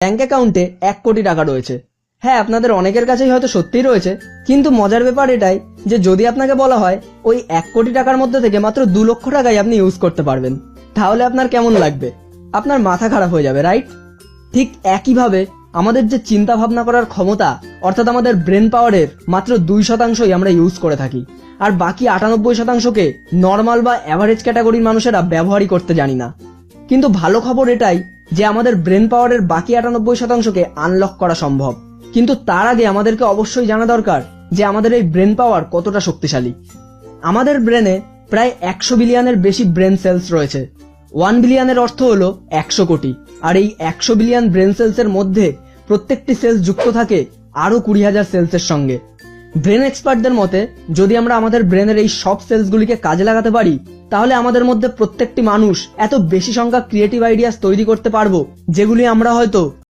Bank অ্যাকাউন্টে 1 কোটি টাকা রয়েছে। হ্যাঁ, আপনাদের অনেকের কাছেই হয়তো সত্যিই রয়েছে, কিন্তু মজার ব্যাপার এটাই যে যদি আপনাকে বলা হয় ওই 1 কোটি টাকার মধ্যে থেকে মাত্র 2 লক্ষ টাকাই আপনি ইউজ করতে পারবেন, তাহলে আপনার কেমন লাগবে? আপনার মাথা খারাপ হয়ে যাবে, রাইট? ঠিক একইভাবে আমাদের যে চিন্তা ভাবনা করার ক্ষমতা, অর্থাৎ আমাদের ব্রেন পাওয়ারের মাত্র 2%ই আমরা ইউজ করে থাকি, আর বাকি 98%কে নর্মাল বা অ্যাভারেজ ক্যাটাগরির মানুষেরা ব্যবহারই করতে জানি না। কিন্তু ভালো খবর এটাই যে আমাদের ব্রেন পাওয়ারের বাকি 98%কে আনলক করা সম্ভব। কিন্তু তার আগে আমাদেরকে অবশ্যই জানা দরকার যে আমাদের এই ব্রেন পাওয়ার কতটা শক্তিশালী। আমাদের ব্রেনে প্রায় 100 বিলিয়নের বেশি ব্রেন সেলস রয়েছে। 1 বিলিয়নের অর্থ হলো 100 কোটি, আর এই 100 বিলিয়ন ব্রেন সেলসের মধ্যে প্রত্যেকটি সেলস যুক্ত থাকে আরো 20,000 সেলসের সঙ্গে। ব্রেন এক্সপার্টদের মতে যদি আমরা আমাদের ব্রেনের এই সব সেলসগুলিকে কাজে লাগাতে পারি, তাহলে আমাদের মধ্যে প্রত্যেকটি মানুষ এত বেশি সংখ্যক ক্রিয়েটিভ আইডিয়াস তৈরি করতে পারবো যেগুলি আমরা হয়তো